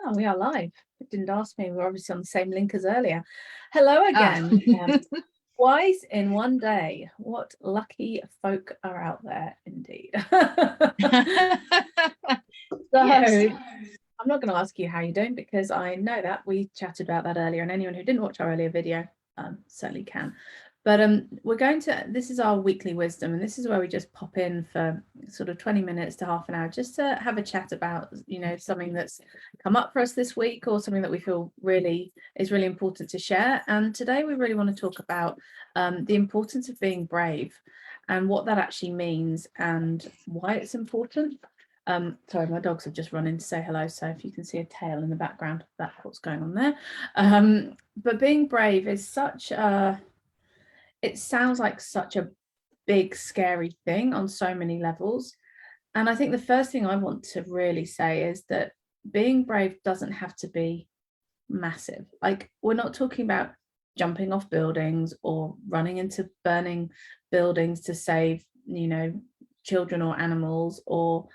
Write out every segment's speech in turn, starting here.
Oh, we are live. It didn't ask me. We're obviously on the same link as earlier. Hello Ah. again. Twice in one day. What lucky folk are out there, indeed. So Yes. I'm not going to ask you how you're doing because I know that we chatted about that earlier, and anyone who didn't watch our earlier video certainly can. But this is our weekly wisdom, and this is where we just pop in for sort of 20 minutes to half an hour just to have a chat about, something that's come up for us this week or something that we feel is really important to share. And today we really want to talk about the importance of being brave and what that actually means and why it's important. Sorry, my dogs have just run in to say hello, so if you can see a tail in the background, that's what's going on there. But being brave is it sounds like such a big, scary thing on so many levels. And I think the first thing I want to really say is that being brave doesn't have to be massive. Like, we're not talking about jumping off buildings or running into burning buildings to save, children or animals, or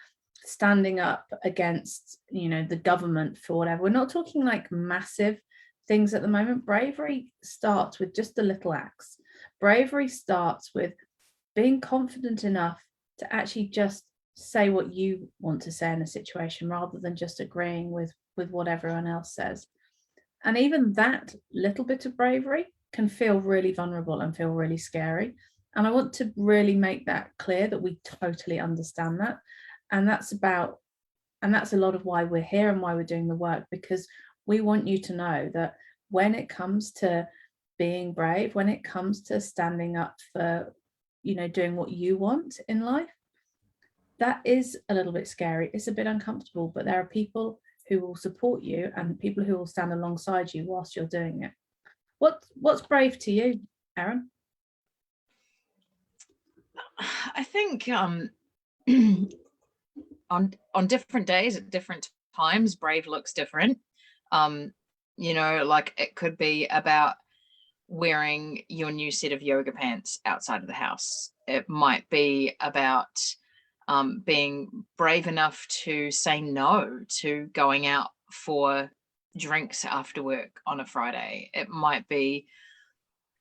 standing up against, the government for whatever. We're not talking like massive things at the moment. Bravery starts with just the little acts. Bravery starts with being confident enough to actually just say what you want to say in a situation rather than just agreeing with what everyone else says. And even that little bit of bravery can feel really vulnerable and feel really scary. And I want to really make that clear that we totally understand that. And that's a lot of why we're here and why we're doing the work, because we want you to know that when it comes to being brave, when it comes to standing up for, doing what you want in life, that is a little bit scary. It's a bit uncomfortable, but there are people who will support you and people who will stand alongside you whilst you're doing it. What's brave to you, Erin? I think on different days at different times, brave looks different. Like it could be about wearing your new set of yoga pants outside of the house. It might be about being brave enough to say no to going out for drinks after work on a Friday. It might be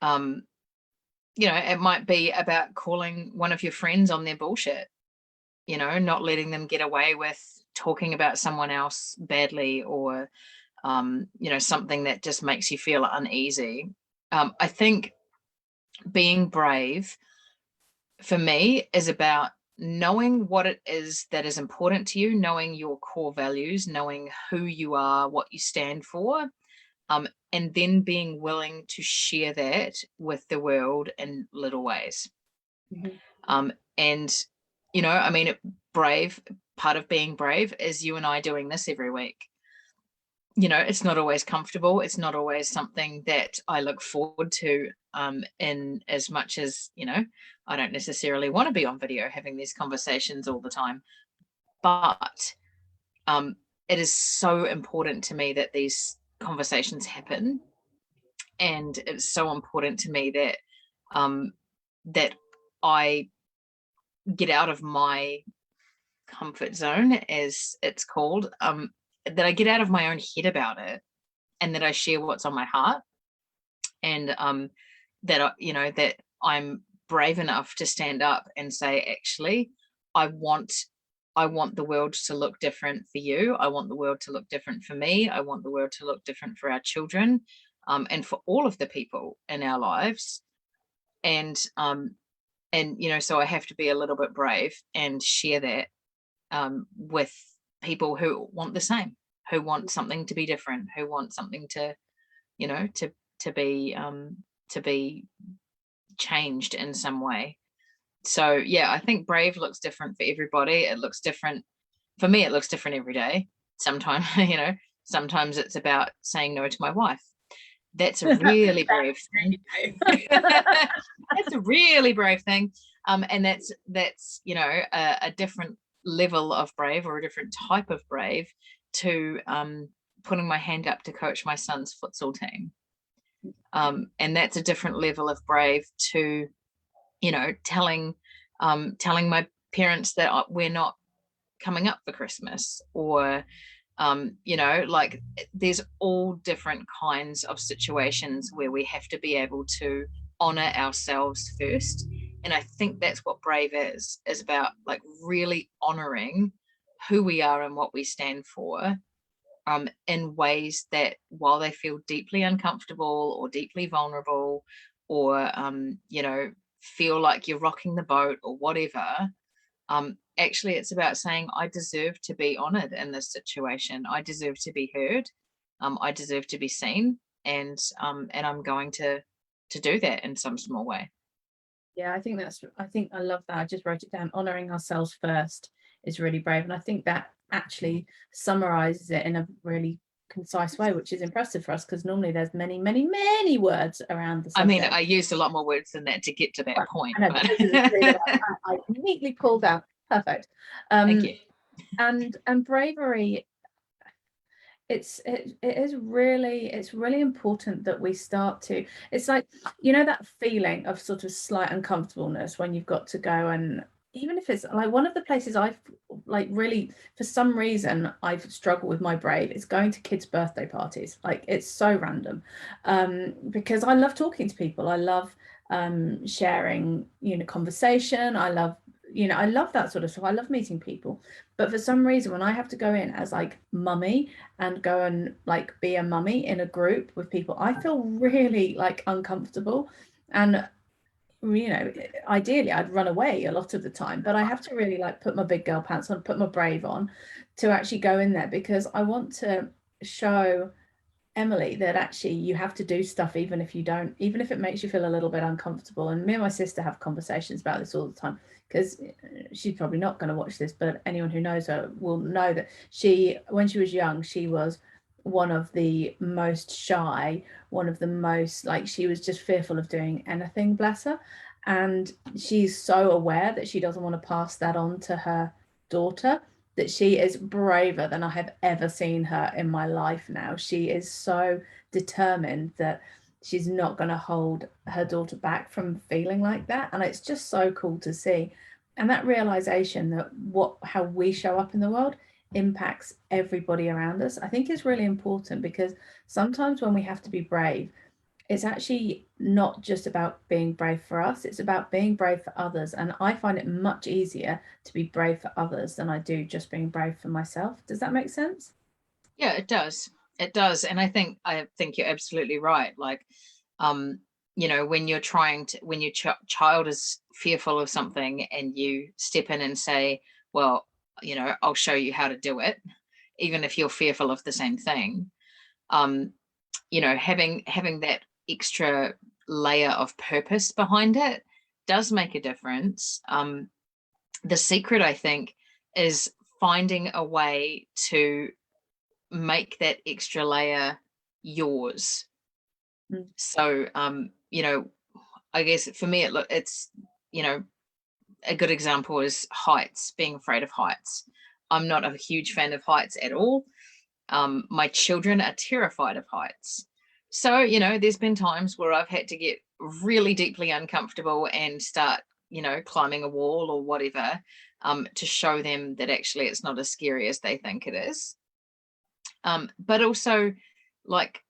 it might be about calling one of your friends on their bullshit, not letting them get away with talking about someone else badly, or something that just makes you feel uneasy. I think being brave for me is about knowing what it is that is important to you, knowing your core values, knowing who you are, what you stand for, and then being willing to share that with the world in little ways. Mm-hmm. And brave, part of being brave is you and I doing this every week. It's not always comfortable. It's not always something that I look forward to, in as much as, I don't necessarily want to be on video having these conversations all the time. But it is so important to me that these conversations happen. And it's so important to me that that I get out of my comfort zone, as it's called, that I get out of my own head about it, and that I share what's on my heart, and that I'm brave enough to stand up and say, actually, I want the world to look different for you. I want the world to look different for me. I want the world to look different for our children, and for all of the people in our lives. And so I have to be a little bit brave and share that with people who want the same, who want something to be different, who want something to, to be changed in some way. So yeah, I think brave looks different for everybody. It looks different for me. It looks different every day. Sometimes, sometimes it's about saying no to my wife. That's a really brave thing. That's a really brave thing. And that's a different level of brave, or a different type of brave, to putting my hand up to coach my son's futsal team. And that's a different level of brave to, telling my parents that we're not coming up for Christmas, or You know, like there's all different kinds of situations where we have to be able to honor ourselves first. And I think that's what brave is about, like really honoring who we are and what we stand for, in ways that, while they feel deeply uncomfortable or deeply vulnerable, or you know, feel like you're rocking the boat or whatever, actually it's about saying, I deserve to be honored in this situation, I deserve to be heard, I deserve to be seen, and I'm going to do that in some small way. Yeah, I think I love that. I just wrote it down. Honoring ourselves first is really brave. And I think that actually summarizes it in a really concise way, which is impressive for us because normally there's many, many, many words around the I mean, subject. I used a lot more words than that to get to that Right. point, I know, but but those are the three that I neatly pulled out. Perfect. thank Um, you. and bravery, it's really important that we start to, it's like, you know, that feeling of sort of slight uncomfortableness when you've got to go, and even if it's like one of the places I've like really, for some reason I've struggled with my brave, is going to kids' birthday parties. Like it's so random, because I love talking to people, I love sharing, you know, conversation, I love, you know, I love that sort of stuff, I love meeting people. But for some reason when I have to go in as like mummy and go and like be a mummy in a group with people, I feel really like uncomfortable. And you know, ideally I'd run away a lot of the time, but I have to really like put my big girl pants on, put my brave on to actually go in there, because I want to show Emily that actually you have to do stuff even if you don't, even if it makes you feel a little bit uncomfortable. And me and my sister have conversations about this all the time, because she's probably not going to watch this, but anyone who knows her will know that she, when she was young, she was one of the most shy, one of the most like, she was just fearful of doing anything, bless her. And she's so aware that she doesn't want to pass that on to her daughter, that she is braver than I have ever seen her in my life now. She is so determined that she's not going to hold her daughter back from feeling like that. And it's just so cool to see. And that realization that how we show up in the world impacts everybody around us, I think is really important, because sometimes when we have to be brave, it's actually not just about being brave for us, it's about being brave for others. And I find it much easier to be brave for others than I do just being brave for myself. Does that make sense? Yeah, it does. It does. And I think you're absolutely right. Like, um, you know, when you're trying to, when your child is fearful of something and you step in and say, well, you know, I'll show you how to do it, even if you're fearful of the same thing. Um, you know, having that extra layer of purpose behind it does make a difference. The secret, I think, is finding a way to make that extra layer yours. Mm. So, you know, I guess for me, it's, you know, a good example is heights, being afraid of heights. I'm not a huge fan of heights at all. My children are terrified of heights. So, you know, there's been times where I've had to get really deeply uncomfortable and start, you know, climbing a wall or whatever, to show them that actually it's not as scary as they think it is. But also, like,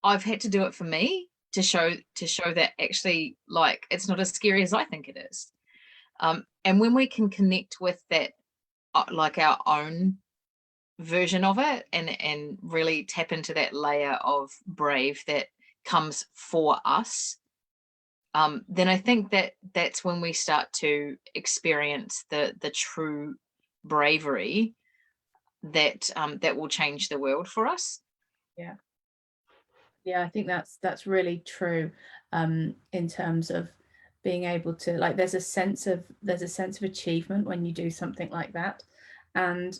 I've had to do it for me to show that actually, like, it's not as scary as I think it is. And when we can connect with that, like our own version of it, and really tap into that layer of brave that comes for us, then I think that that's when we start to experience the true bravery that that will change the world for us. Yeah. Yeah, I think that's really true, in terms of being able to like, there's a sense of achievement when you do something like that. And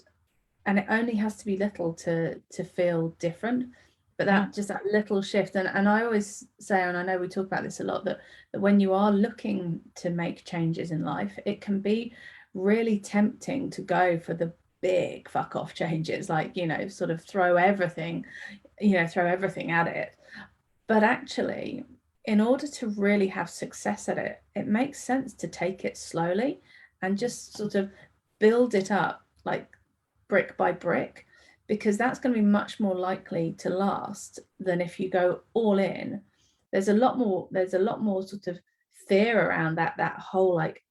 it only has to be little to feel different, but Yeah. that just that little shift. And I always say, and I know we talk about this a lot, that when you are looking to make changes in life, it can be really tempting to go for the big fuck off changes, like, you know, sort of throw everything at it. But actually, in order to really have success at it, it makes sense to take it slowly and just sort of build it up, like brick by brick, because that's going to be much more likely to last than if you go all in. There's a lot more sort of fear around that whole, like,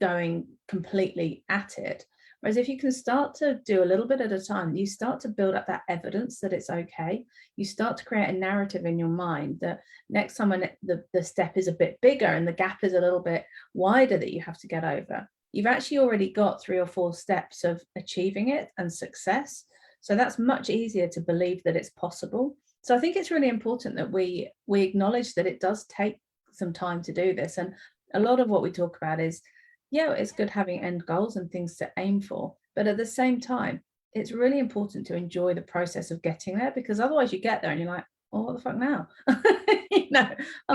going completely at it. Whereas if you can start to do a little bit at a time, you start to build up that evidence that it's okay. You start to create a narrative in your mind that next time when the step is a bit bigger and the gap is a little bit wider that you have to get over, you've actually already got 3 or 4 steps of achieving it and success. So that's much easier to believe that it's possible. So I think it's really important that we acknowledge that it does take some time to do this. And a lot of what we talk about is, yeah, it's good having end goals and things to aim for, but at the same time, it's really important to enjoy the process of getting there, because otherwise you get there and you're like, oh, what the fuck now? Oh,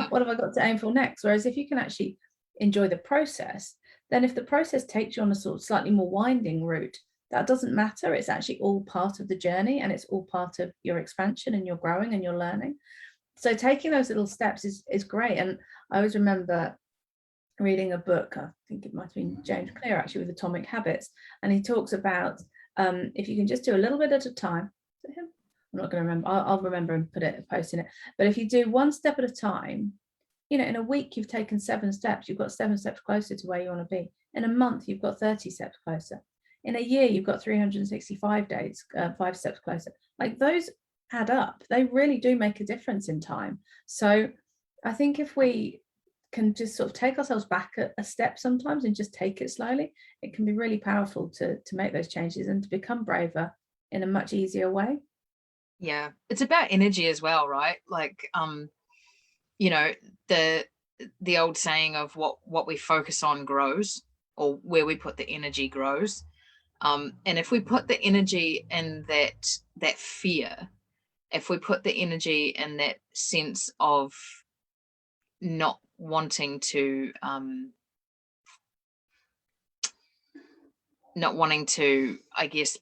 what have I got to aim for next? Whereas if you can actually enjoy the process, then if the process takes you on a sort of slightly more winding route, that doesn't matter. It's actually all part of the journey, and it's all part of your expansion and your growing and your learning. So taking those little steps is great. And I always remember reading a book, I think it might have been James Clear actually, with Atomic Habits, and he talks about if you can just do a little bit at a time. Is it him? I'm not going to remember. I'll remember and put a post in it. But if you do one step at a time, in a week you've taken 7 steps. You've got 7 steps closer to where you want to be. In a month you've got 30 steps closer. In a year you've got 365 days, 5 steps closer. Like, those add up. They really do make a difference in time. So I think if we can just sort of take ourselves back a step sometimes and just take it slowly, it can be really powerful to make those changes and to become braver in a much easier way. Yeah, it's about energy as well, right? Like, the old saying of what we focus on grows, or where we put the energy grows. And if we put the energy in that fear, if we put the energy in that sense of not wanting to I guess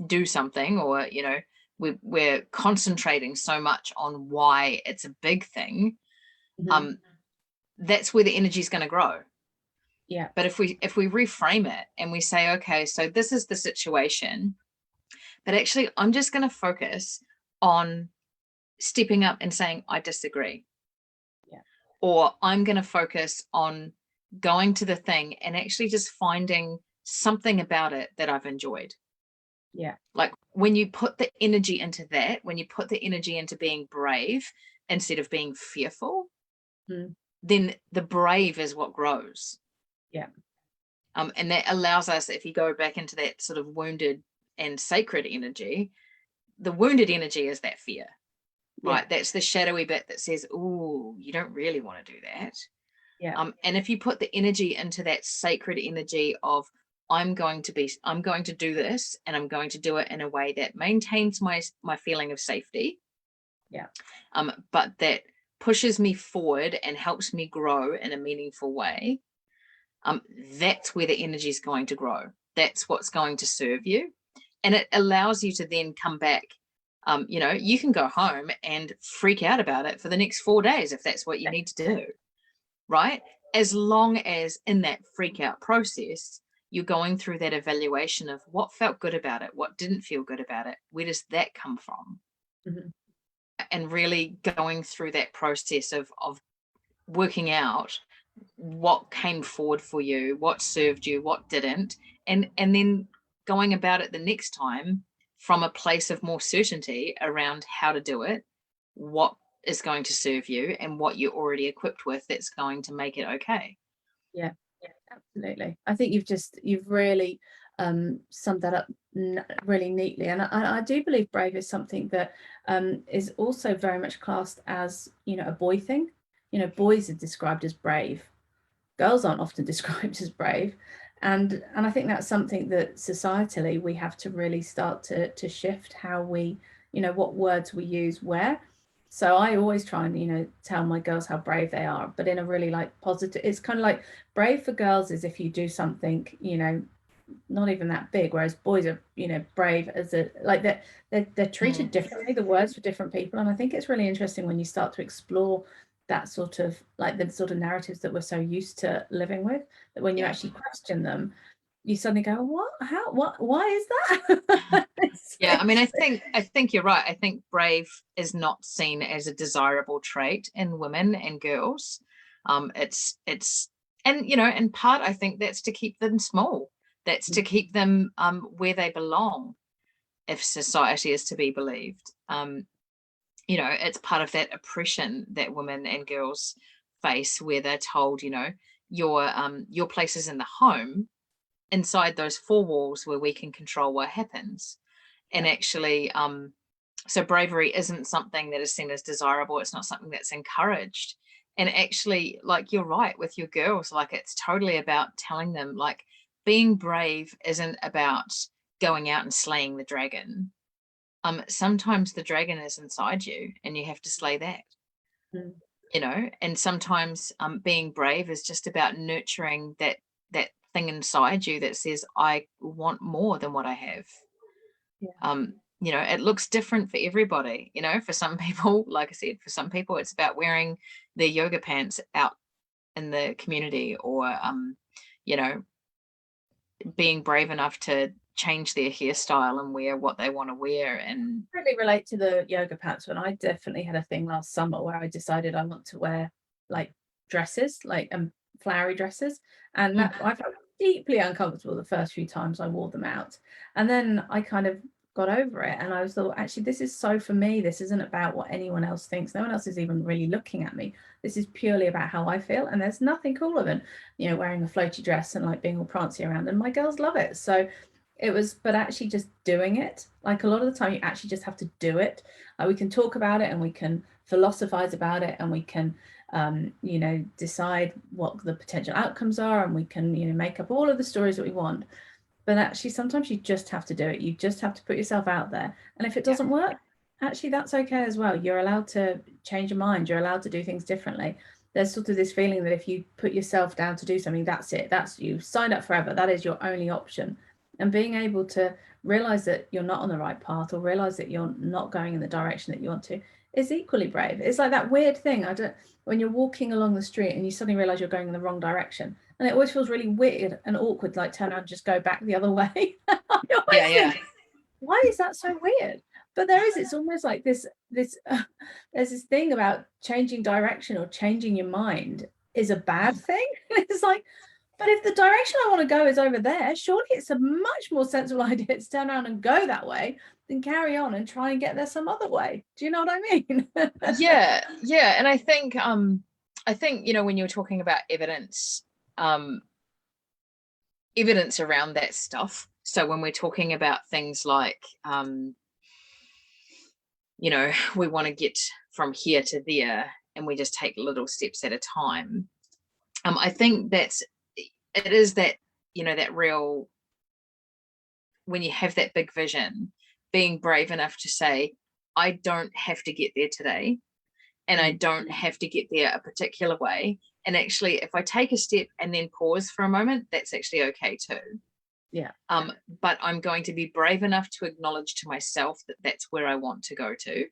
do something, or we're concentrating so much on why it's a big thing, that's where the energy is going to grow. Yeah. But if we reframe it and we say, okay, so this is the situation, but actually I'm just going to focus on stepping up and saying I disagree. Yeah. Or I'm going to focus on going to the thing and actually just finding something about it that I've enjoyed. Yeah. Like, when you put the energy into that, when you put the energy into being brave instead of being fearful, then the brave is what grows. Yeah. And that allows us, if you go back into that sort of wounded and sacred energy, the wounded energy is that fear, right? That's the shadowy bit that says, oh, you don't really want to do that. Yeah. And if you put the energy into that sacred energy of, I'm going to do this, and I'm going to do it in a way that maintains my feeling of safety. Yeah. But that pushes me forward and helps me grow in a meaningful way. That's where the energy is going to grow. That's what's going to serve you. And it allows you to then come back. You can go home and freak out about it for the next 4 days if that's what you need to do, right? As long as in that freak out process, you're going through that evaluation of what felt good about it, what didn't feel good about it, where does that come from? And really going through that process of working out what came forward for you, what served you, what didn't, and then going about it the next time from a place of more certainty around how to do it, what is going to serve you, and what you're already equipped with that's going to make it okay. Yeah, absolutely. I think you've really summed that up really neatly, and I do believe brave is something that is also very much classed as a boy thing. Boys are described as brave. Girls aren't often described as brave, and I think that's something that societally we have to really start to shift how we, what words we use where. So I always try and tell my girls how brave they are, but in a really like positive. It's kind of like brave for girls is if you do something not even that big, whereas boys are brave as a like they're treated differently, the words for different people. And I think it's really interesting when you start to explore that sort of like the sort of narratives that we're so used to living with, that when you actually question them, you suddenly go, what, how, what, why is that? Yeah, I mean, I think you're right. I think brave is not seen as a desirable trait in women and girls. It's and in part I think that's to keep them small. That's to keep them where they belong, if society is to be believed. It's part of that oppression that women and girls face, where they're told, your place is in the home, inside those four walls where we can control what happens. And actually, so bravery isn't something that is seen as desirable. It's not something that's encouraged. And actually, like, you're right with your girls, like, it's totally about telling them, like, being brave isn't about going out and slaying the dragon. Sometimes the dragon is inside you and you have to slay that. And sometimes being brave is just about nurturing that thing inside you that says, I want more than what I have. It looks different for everybody. For some people, like I said, for some people it's about wearing their yoga pants out in the community, or being brave enough to change their hairstyle and wear what they want to wear. And really relate to the yoga pants one. I definitely had a thing last summer where I decided I want to wear like dresses, like flowery dresses, and that I felt deeply uncomfortable the first few times I wore them out, and then I kind of got over it, and I was thought, actually, this is so for me. This isn't about what anyone else thinks. No one else is even really looking at me. This is purely about how I feel, and there's nothing cooler than wearing a floaty dress and like being all prancy around, and my girls love it. So it was, but actually just doing it, like, a lot of the time you actually just have to do it. Like, we can talk about it and we can philosophize about it, and we can decide what the potential outcomes are, and we can make up all of the stories that we want, but actually sometimes you just have to do it. You just have to put yourself out there, and if it doesn't work, actually that's okay as well. You're allowed to change your mind. You're allowed to do things differently. There's sort of this feeling that if you put yourself down to do something, that's it, that's you signed up forever, that is your only option. And being able to realize that you're not on the right path, or realize that you're not going in the direction that you want to, is equally brave. It's like that weird thing, when you're walking along the street and you suddenly realize you're going in the wrong direction, and it always feels really weird and awkward, like turn around and just go back the other way. Think, why is that so weird? But it's almost like this there's this thing about changing direction or changing your mind is a bad thing. It's like, but if the direction I want to go is over there, surely it's a much more sensible idea to turn around and go that way than carry on and try and get there some other way. Do you know what I mean? yeah. And I think when you're talking about evidence around that stuff, so when we're talking about things like we want to get from here to there, and we just take little steps at a time, I think it is that that real, when you have that big vision, being brave enough to say, I don't have to get there today, and I don't have to get there a particular way, and actually if I take a step and then pause for a moment, that's actually okay too. But I'm going to be brave enough to acknowledge to myself that that's where I want to go to.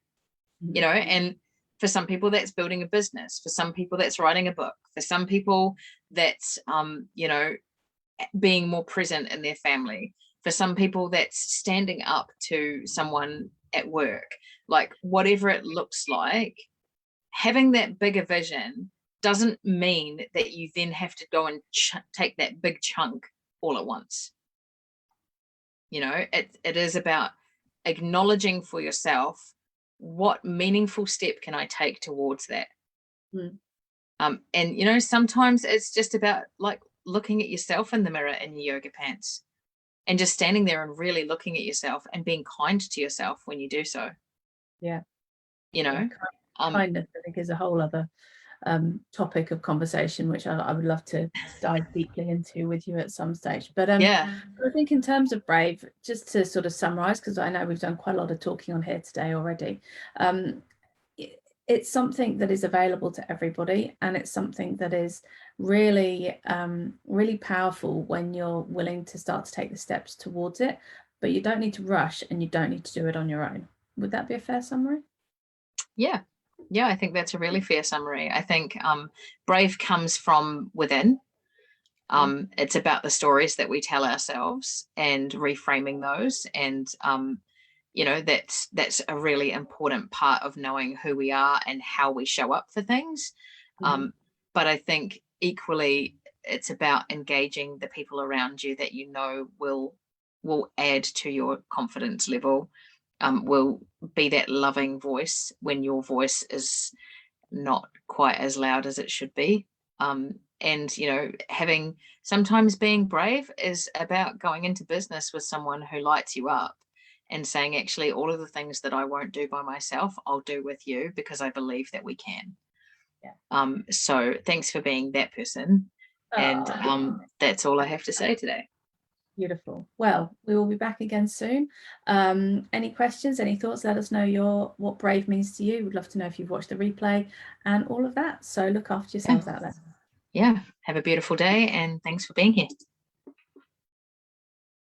And for some people that's building a business, for some people that's writing a book, for some people that's being more present in their family, for some people that's standing up to someone at work. Like, whatever it looks like, having that bigger vision doesn't mean that you then have to go and take that big chunk all at once. It is about acknowledging for yourself, what meaningful step can I take towards that. And sometimes it's just about like looking at yourself in the mirror in your yoga pants, and just standing there and really looking at yourself and being kind to yourself when you do so. Kindness, I think, is a whole other topic of conversation, which I would love to dive deeply into with you at some stage. But I think in terms of brave, just to sort of summarize, because I know we've done quite a lot of talking on here today already, it's something that is available to everybody, and it's something that is really really powerful when you're willing to start to take the steps towards it. But you don't need to rush, and you don't need to do it on your own. Would that be a fair summary? Yeah, I think that's a really fair summary. I think brave comes from within. It's about the stories that we tell ourselves and reframing those. And, you know, that's a really important part of knowing who we are and how we show up for things. But I think equally, it's about engaging the people around you that you know will add to your confidence level, will be that loving voice when your voice is not quite as loud as it should be. And, you know, sometimes being brave is about going into business with someone who lights you up and saying, actually, all of the things that I won't do by myself, I'll do with you because I believe that we can. So thanks for being that person. And that's all I have to say today. Beautiful. Well, we will be back again soon. Any questions, any thoughts, let us know what brave means to you. We'd love to know if you've watched the replay and all of that. So look after yourselves out there. Yeah. Have a beautiful day and thanks for being here.